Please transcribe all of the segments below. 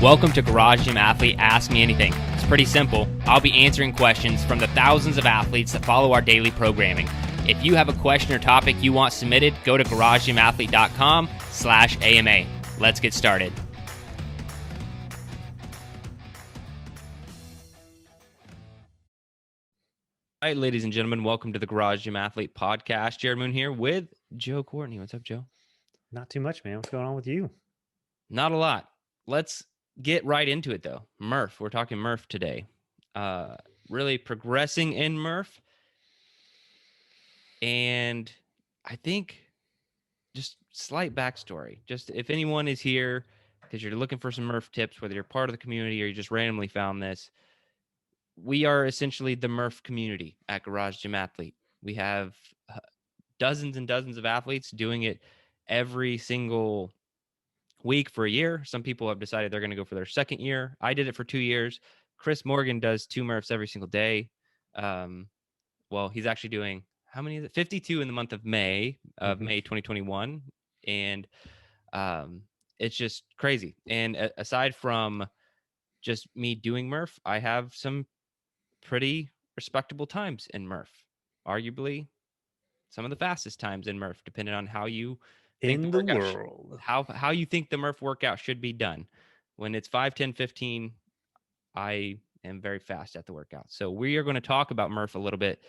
Welcome to Garage Gym Athlete Ask Me Anything. It's pretty simple. I'll be answering questions from the thousands of athletes that follow our daily programming. If you have a question or topic you want submitted, go to garagegymathlete.com/AMA. Let's get started. All right, ladies and gentlemen, welcome to the Garage Gym Athlete podcast. Jerred Moon here with Joe Courtney. What's up, Joe? Not too much, man. What's going on with you? Not a lot. Let's get right into it, though. MURPH. We're talking MURPH today. Really progressing in MURPH. And I think just slight backstory. Just if anyone is here because you're looking for some MURPH tips, whether you're part of the community or you just randomly found this, we are essentially the MURPH community at Garage Gym Athlete. We have dozens and dozens of athletes doing it every single week for a year. Some people have decided they're going to go for their second year. I did it for 2 years. Chris Morgan does 2 MURPHs every single day. Well, he's actually doing, how many is it? 52 in the month of May 2021. And it's just crazy. And aside from just me doing MURPH, I have some pretty respectable times in MURPH. Arguably some of the fastest times in MURPH, depending on how you think In the world. how you think the MURPH workout should be done. When it's 5, 10, 15, I am very fast at the workout. So we are going to talk about MURPH a little bit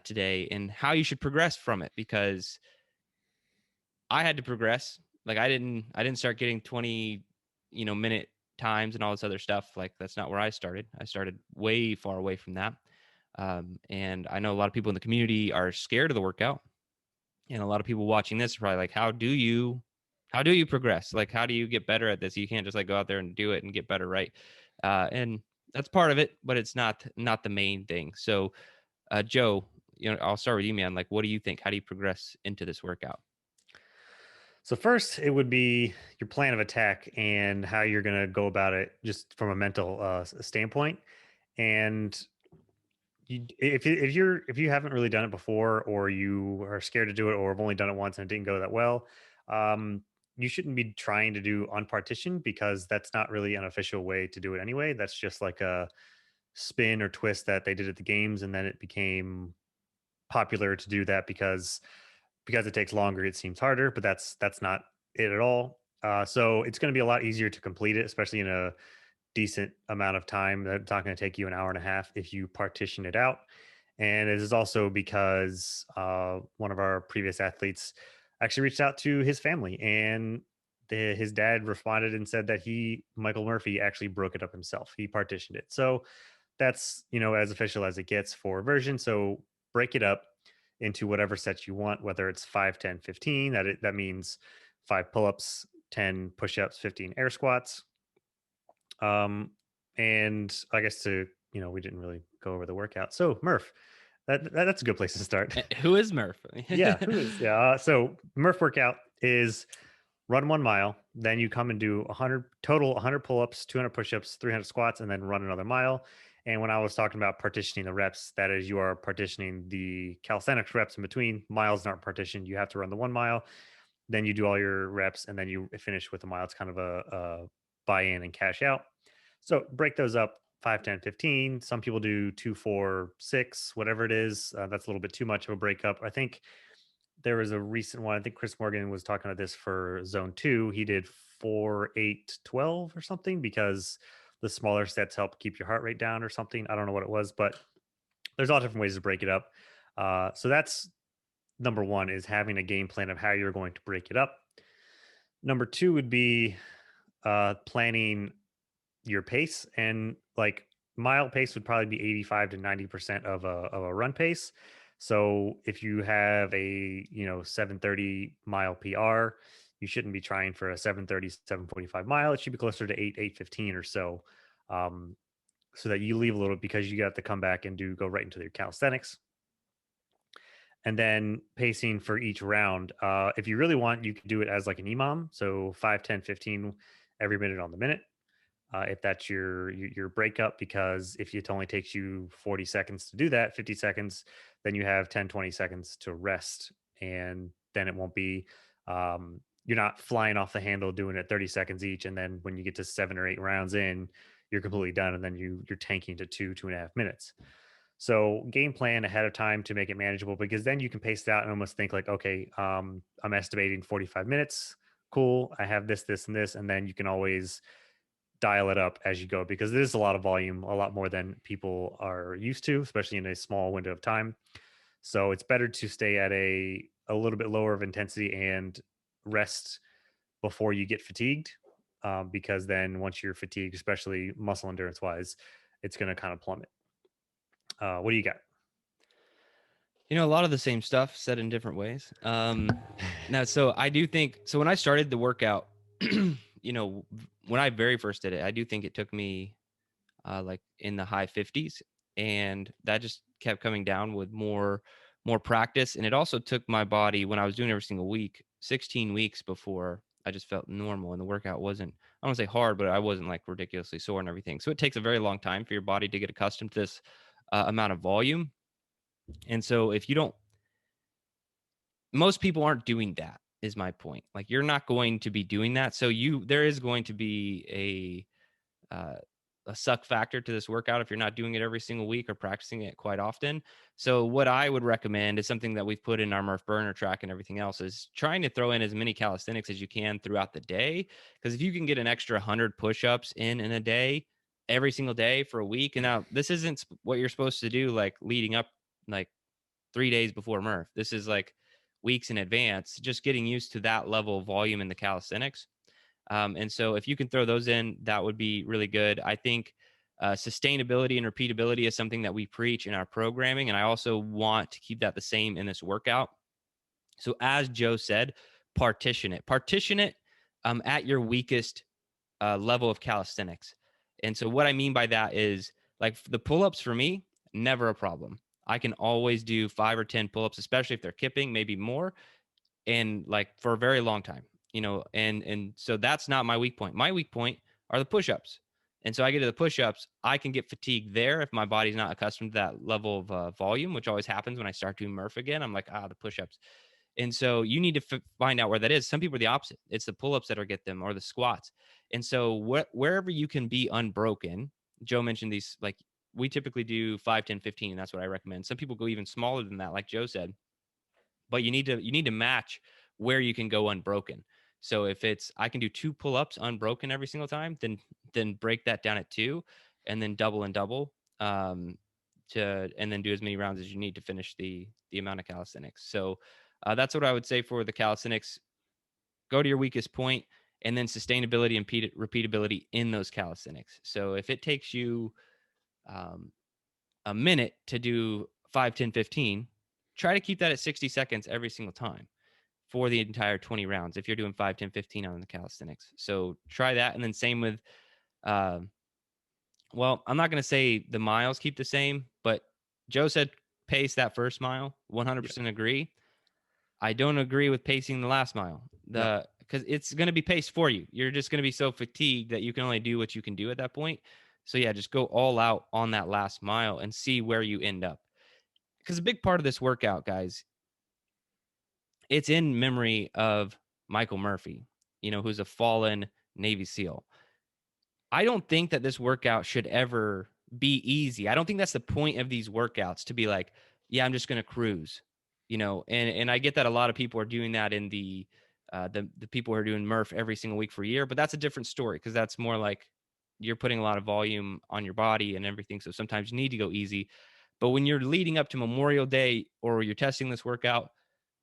today and how you should progress from it, because I had to progress. Like I didn't start getting 20, minute times and all this other stuff. Like that's not where I started. I started way far away from that. And I know a lot of people in the community are scared of the workout. And a lot of people watching this are probably like, how do you progress? Like, how do you get better at this? You can't just like go out there and do it and get better, right? And that's part of it, but it's not the main thing. So, Joe, I'll start with you, man. Like, what do you think? How do you progress into this workout? So first, it would be your plan of attack and how you're going to go about it, just from a mental standpoint. And if you haven't really done it before, or you are scared to do it, or have only done it once and it didn't go that well, you shouldn't be trying to do unpartitioned, because that's not really an official way to do it anyway. That's just like a spin or twist that they did at the games, and then it became popular to do that because it takes longer. It seems harder, but that's not it at all. So it's going to be a lot easier to complete it, especially in a decent amount of time. That's not going to take you an hour and a half if you partition it out. And it is also because one of our previous athletes actually reached out to his family, and his dad responded and said that Michael Murphy, actually broke it up himself. He partitioned it. So that's, as official as it gets for version. So break it up into whatever sets you want, whether it's 5, 10, 15. That means 5 pull-ups, 10 push-ups, 15 air squats. And I guess we didn't really go over the workout. So MURPH, that's a good place to start. Who is MURPH? Yeah, who is? Yeah. So MURPH workout is run 1 mile, then you come and do 100 pull-ups, 200 push-ups, 300 squats, and then run another mile. And when I was talking about partitioning the reps, that is, you are partitioning the calisthenics reps in between. Miles aren't partitioned. You have to run the 1 mile, then you do all your reps, and then you finish with a mile. It's kind of a buy in and cash out. So break those up: 5, 10, 15. Some people do 2, 4, 6, whatever it is. That's a little bit too much of a breakup. I think there was a recent one. I think Chris Morgan was talking about this for zone 2. He did 4, 8, 12 or something, because the smaller sets help keep your heart rate down or something. I don't know what it was, but there's all different ways to break it up. So that's number 1, is having a game plan of how you're going to break it up. Number 2 would be planning your pace, and like mile pace would probably be 85 to 90% of a run pace. So if you have a 7:30 mile PR, you shouldn't be trying for a 7:30, 7:45 mile. It should be closer to 8:15 or so, so that you leave a little, because you got to come back and go right into your calisthenics. And then pacing for each round. If you really want, you can do it as like an EMOM. So 5, 10, 15 every minute on the minute. If that's your breakup, because if it only takes you 40 seconds to do that, 50 seconds, then you have 10, 20 seconds to rest. And then it won't be you're not flying off the handle doing it 30 seconds each, and then when you get to 7 or 8 rounds in, you're completely done, and then you're tanking to 2.5 minutes. So game plan ahead of time to make it manageable, because then you can pace it out and almost think like, okay, I'm estimating 45 minutes. Cool. I have this, this, and this. And then you can always dial it up as you go, because it is a lot of volume, a lot more than people are used to, especially in a small window of time. So it's better to stay at a little bit lower of intensity and rest before you get fatigued. Because then once you're fatigued, especially muscle endurance wise, it's going to kind of plummet. What do you got? A lot of the same stuff said in different ways. Now, so I do think so. When I started the workout, when I very first did it, I do think it took me like in the high 50s, and that just kept coming down with more practice. And it also took my body, when I was doing every single week, 16 weeks before I just felt normal, and the workout wasn't, I don't want to say hard, but I wasn't like ridiculously sore and everything. So it takes a very long time for your body to get accustomed to this amount of volume. And so if you don't, most people aren't doing that, is my point. Like, you're not going to be doing that. So there is going to be a suck factor to this workout if you're not doing it every single week or practicing it quite often. So what I would recommend is something that we've put in our MURPH burner track and everything else, is trying to throw in as many calisthenics as you can throughout the day. Because if you can get an extra 100 push-ups in a day, every single day for a week, and now this isn't what you're supposed to do like leading up like 3 days before MURPH. This is like weeks in advance, just getting used to that level of volume in the calisthenics. And so if you can throw those in, that would be really good. I think sustainability and repeatability is something that we preach in our programming. And I also want to keep that the same in this workout. So as Joe said, partition it. Partition it at your weakest level of calisthenics. And so what I mean by that is, like, the pull-ups for me, never a problem. I can always do 5 or 10 pull-ups, especially if they're kipping, maybe more, and like for a very long time, and so that's not my weak point. My weak point are the push-ups. And so I get to the push-ups, I can get fatigued there if my body's not accustomed to that level of volume, which always happens when I start doing MURPH again. I'm like, the push-ups. And so you need to find out where that is. Some people are the opposite. It's the pull-ups that are get them, or the squats. And so wherever you can be unbroken, Joe mentioned these, like, we typically do 5, 10, 15, and that's what I recommend. Some people go even smaller than that, like Joe said, but you need to match where you can go unbroken. So if it's, I can do 2 pull-ups unbroken every single time, then break that down at 2, and then double and double, and then do as many rounds as you need to finish the amount of calisthenics. So that's what I would say for the calisthenics. Go to your weakest point, and then sustainability and repeatability in those calisthenics. So if it takes you um, a minute to do 5, 10, 15, try to keep that at 60 seconds every single time for the entire 20 rounds if you're doing 5, 10, 15 on the calisthenics. So try that. And then same with, uh, well, I'm not going to say the miles keep the same, but Joe said pace that first mile. Yeah. 100% agree. I don't agree with pacing the last mile. No. Because it's going to be paced for you. You're just going to be so fatigued that you can only do what you can do at that point. So yeah, just go all out on that last mile and see where you end up. Because a big part of this workout, guys, it's in memory of Michael Murphy, who's a fallen Navy SEAL. I don't think that this workout should ever be easy. I don't think that's the point of these workouts, to be like, yeah, I'm just going to cruise, and I get that a lot of people are doing that in the people who are doing MURPH every single week for a year, but that's a different story, because that's more like you're putting a lot of volume on your body and everything. So sometimes you need to go easy. But when you're leading up to Memorial Day or you're testing this workout,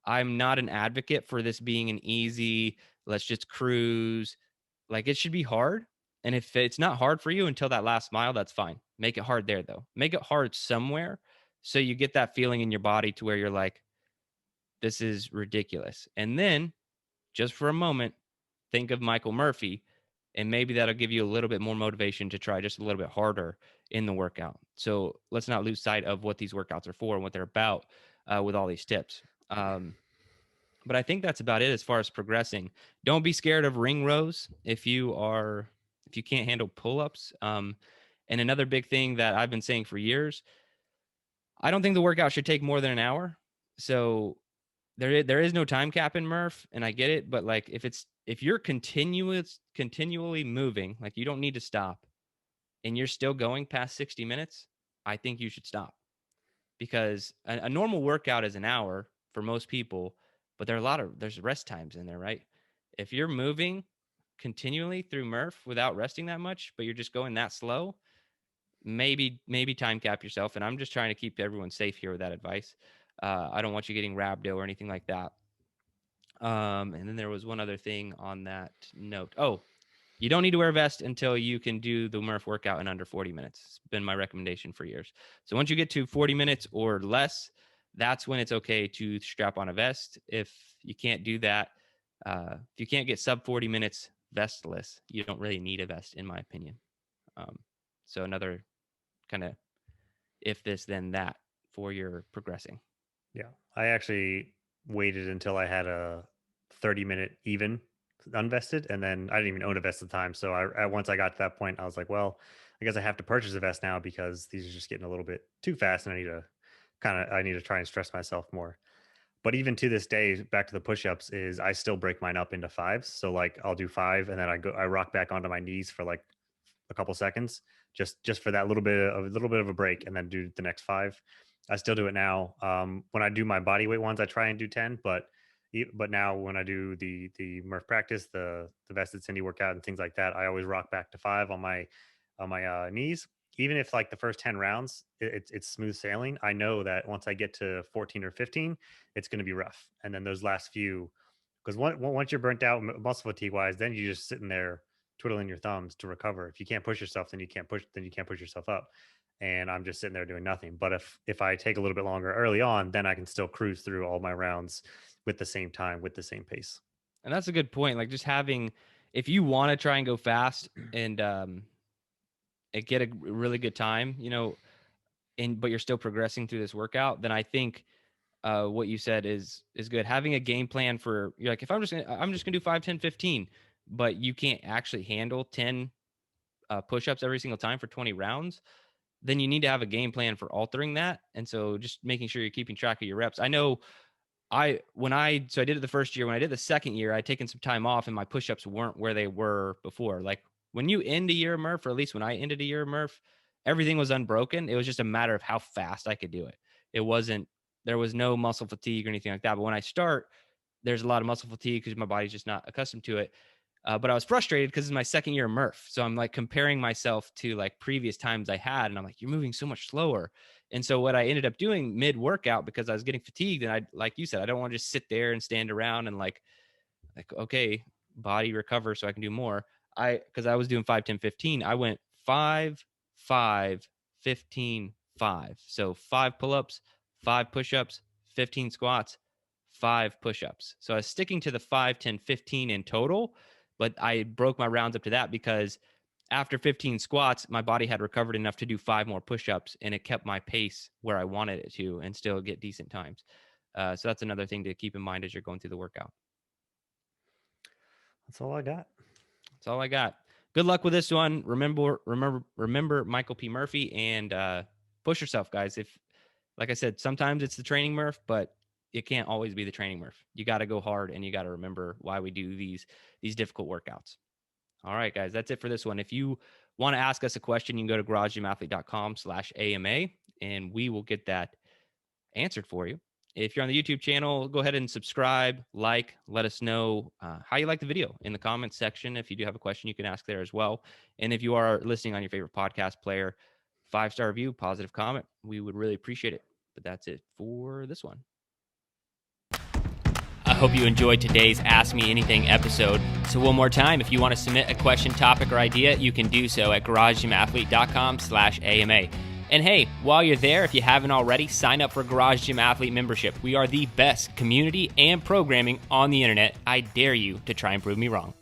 I'm not an advocate for this being an easy, let's just cruise. Like, it should be hard. And if it's not hard for you until that last mile, that's fine. Make it hard there, though. Make it hard somewhere so you get that feeling in your body to where you're like, this is ridiculous. And then, just for a moment, think of Michael Murphy, and maybe that'll give you a little bit more motivation to try just a little bit harder in the workout. So let's not lose sight of what these workouts are for and what they're about with all these tips. But I think that's about it as far as progressing. Don't be scared of ring rows if you can't handle pull-ups. And another big thing that I've been saying for years, I don't think the workout should take more than an hour. So there is no time cap in MURPH, and I get it, but like if you're continually moving, like you don't need to stop, and you're still going past 60 minutes, I think you should stop, because a normal workout is an hour for most people, but there's rest times in there, right? If you're moving continually through MURPH without resting that much, but you're just going that slow, maybe time cap yourself. And I'm just trying to keep everyone safe here with that advice. I don't want you getting rhabdo or anything like that. And then there was one other thing on that note. Oh, you don't need to wear a vest until you can do the MURPH workout in under 40 minutes. It's been my recommendation for years. So once you get to 40 minutes or less, that's when it's okay to strap on a vest. If you can't do that, if you can't get sub 40 minutes vestless, you don't really need a vest, in my opinion. So another kind of if this, then that for your progressing. Yeah. I actually waited until I had a 30-minute even unvested, and then I didn't even own a vest at the time. So once I got to that point, I was like, well, I guess I have to purchase a vest now because these are just getting a little bit too fast, and I need to try and stress myself more. But even to this day, back to the push-ups, is I still break mine up into fives. So like I'll do five, and then I rock back onto my knees for like a couple seconds, just for that little bit of a break, and then do the next five. I still do it now. When I do my body weight ones, I try and do 10, but now when I do the MURPH practice, the vested Cindy workout and things like that, I always rock back to five on my knees. Even if like the first 10 rounds, it's smooth sailing, I know that once I get to 14 or 15, it's going to be rough. And then those last few, because once you're burnt out muscle fatigue wise, then you're just sitting there twiddling your thumbs to recover. If you can't push yourself, then you can't push yourself up. And I'm just sitting there doing nothing. But if I take a little bit longer early on, then I can still cruise through all my rounds with the same time, with the same pace. And that's a good point. Like just having, if you want to try and go fast and get a really good time, but you're still progressing through this workout, then I think what you said is good. Having a game plan for, you're like, if I'm just gonna do 5, 10, 15, but you can't actually handle 10 push-ups every single time for 20 rounds, then you need to have a game plan for altering that. And so just making sure you're keeping track of your reps. I know I did it the first year. When I did the second year, I'd taken some time off and my push-ups weren't where they were before. Like when you end a year of MURPH, or at least when I ended a year of MURPH, everything was unbroken. It was just a matter of how fast I could do it. There was no muscle fatigue or anything like that. But when I start, there's a lot of muscle fatigue because my body's just not accustomed to it. But I was frustrated because it's my second year of MURPH. So I'm like comparing myself to like previous times I had. And I'm like, you're moving so much slower. And so what I ended up doing mid workout, because I was getting fatigued, and I, like you said, I don't want to just sit there and stand around and like, okay, body recover so I can do more. Because I was doing 5, 10, 15. I went 5, 5, 15, 5. So 5 pull-ups, 5 push-ups, 15 squats, 5 push-ups. So I was sticking to the 5, 10, 15 in total, but I broke my rounds up to that because after 15 squats, my body had recovered enough to do 5 more push-ups, and it kept my pace where I wanted it to and still get decent times. So that's another thing to keep in mind as you're going through the workout. That's all I got. That's all I got. Good luck with this one. Remember Michael P. Murphy, and push yourself, guys. If, like I said, sometimes it's the training MURPH, but it can't always be the training MURPH. You got to go hard, and you got to remember why we do these difficult workouts. All right, guys, that's it for this one. If you want to ask us a question, you can go to garagegymathlete.com/AMA, and we will get that answered for you. If you're on the YouTube channel, go ahead and subscribe, let us know how you like the video in the comments section. If you do have a question, you can ask there as well. And if you are listening on your favorite podcast player, 5-star review, positive comment, we would really appreciate it. But that's it for this one. I hope you enjoyed today's Ask Me Anything episode. So one more time, if you want to submit a question, topic, or idea, you can do so at garagegymathlete.com/AMA. And hey, while you're there, if you haven't already, sign up for Garage Gym Athlete membership. We are the best community and programming on the internet. I dare you to try and prove me wrong.